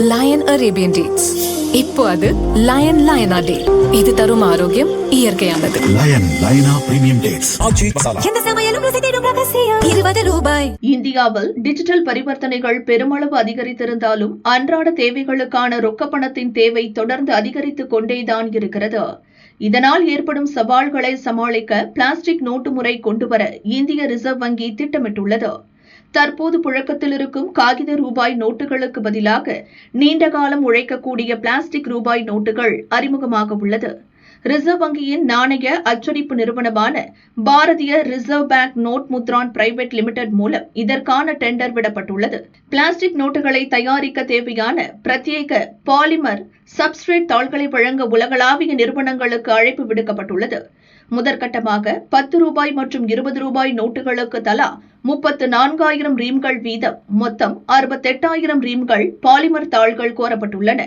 Line Arabian dates. இப்போ அது line லயனா டே. இது தரும் ஆரோக்கியம் இயற்கையானது. லயன் லயனா பிரீமியம் டேட்ஸ். ரூபாய். இந்தியாவில் டிஜிட்டல் பரிவர்த்தனைகள் பெருமளவு அதிகரித்திருந்தாலும் அன்றாட தேவைகளுக்கான ரொக்க பணத்தின் தேவை தொடர்ந்து அதிகரித்துக் கொண்டேதான் இருக்கிறது. இதனால் ஏற்படும் சவால்களை சமாளிக்க பிளாஸ்டிக் நோட்டு முறை கொண்டுவர இந்திய ரிசர்வ் வங்கி திட்டமிட்டுள்ளது. தற்போது புழக்கத்தில் இருக்கும் காகித ரூபாய் நோட்டுகளுக்கு பதிலாக நீண்ட காலம் உழைக்கக்கூடிய பிளாஸ்டிக் ரூபாய் நோட்டுகள் அறிமுகமாக உள்ளது. ரிசர்வ் வங்கியின் நாணய அச்சடிப்பு நிறுவனமான Bharatiya reserve bank note Mudran private limited மூலம் இதற்கான டெண்டர் விடப்பட்டுள்ளது. பிளாஸ்டிக் நோட்டுகளை தயாரிக்க தேவையான பிரத்யேக பாலிமர் சப்ஸ்ட்ரேட் தாள்களை வழங்க உலகளாவிய நிறுவனங்களுக்கு அழைப்பு விடுக்கப்பட்டுள்ளது. முதற்கட்டமாக 10 ரூபாய் மற்றும் 20 ரூபாய் நோட்டுகளுக்கு தலா 34,000 ரீம்கள் வீதம் மொத்தம் 68,000 ரீம்கள் பாலிமர் தாள்கள் கோரப்பட்டுள்ளன.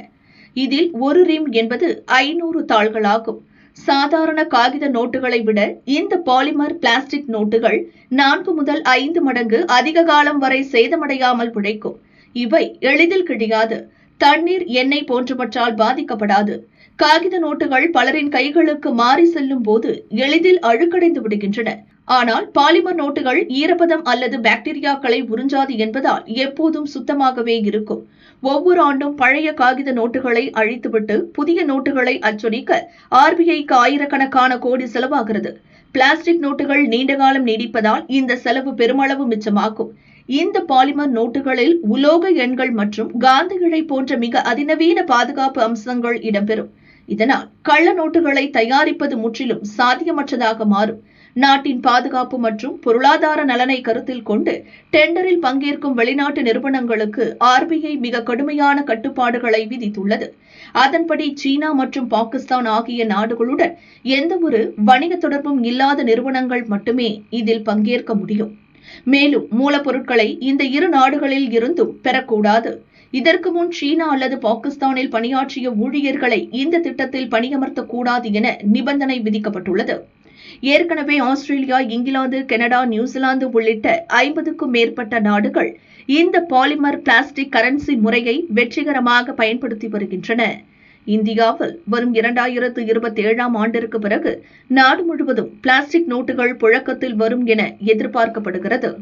இதில் ஒரு ரீம் என்பது 500 தாள்களாகும். சாதாரண காகித நோட்டுகளை விட இந்த பாலிமர் பிளாஸ்டிக் நோட்டுகள் 4 முதல் 5 மடங்கு அதிக காலம் வரை சேதமடையாமல் பிழைக்கும். இவை எளிதில் கிழியாது, தண்ணீர், எண்ணெய் போன்றவற்றால் பாதிக்கப்படாது. காகித நோட்டுகள் பலரின் கைகளுக்கு மாறி செல்லும் போது எளிதில் அழுக்கடைந்து விடுகின்றன. ஆனால் பாலிமர் நோட்டுகள் ஈரப்பதம் அல்லது பாக்டீரியாக்களை உறிஞ்சாது என்பதால் எப்போதும் சுத்தமாகவே இருக்கும். ஒவ்வொரு ஆண்டும் பழைய காகித நோட்டுகளை அழித்துவிட்டு புதிய நோட்டுகளை அச்சடிக்க RBIக்கு ஆயிரக்கணக்கான கோடி செலவாகிறது. பிளாஸ்டிக் நோட்டுகள் நீண்ட காலம் நீடிப்பதால் இந்த செலவு பெருமளவு மிச்சமாகும். இந்த பாலிமர் நோட்டுகளில் உலோக எண்கள் மற்றும் காந்த இழை போன்ற மிக அதிநவீன பாதுகாப்பு அம்சங்கள் இடம்பெறும். இதனால் கள்ள நோட்டுகளை தயாரிப்பது முற்றிலும் சாத்தியமற்றதாக மாறும். நாட்டின் பாதுகாப்பு மற்றும் பொருளாதார நலனை கருத்தில் கொண்டு டெண்டரில் பங்கேற்கும் வெளிநாட்டு நிறுவனங்களுக்கு RBI மிக கடுமையான கட்டுப்பாடுகளை விதித்துள்ளது. அதன்படி சீனா மற்றும் பாகிஸ்தான் ஆகிய நாடுகளுடன் எந்தவொரு வணிக தொடர்பும் இல்லாத நிறுவனங்கள் மட்டுமே இதில் பங்கேற்க முடியும். மேலும் மூலப்பொருட்களை இந்த இரு நாடுகளில் இருந்தும் பெறக்கூடாது. இதற்கு முன் சீனா அல்லது பாகிஸ்தானில் பணியாற்றிய ஊழியர்களை இந்த திட்டத்தில் பணியமர்த்தக்கூடாது என நிபந்தனை விதிக்கப்பட்டுள்ளது. ஏற்கனவே ஆஸ்திரேலியா, இங்கிலாந்து, கனடா, நியூசிலாந்து உள்ளிட்ட 50க்கும் மேற்பட்ட நாடுகள் இந்த பாலிமர் பிளாஸ்டிக் கரன்சி முறையை வெற்றிகரமாக பயன்படுத்தி வருகின்றன. இந்தியாவில் வரும் 2027ஆம் ஆண்டிற்கு பிறகு நாடு முழுவதும் பிளாஸ்டிக் நோட்டுகள் புழக்கத்தில் வரும் என எதிர்பார்க்கப்படுகிறது.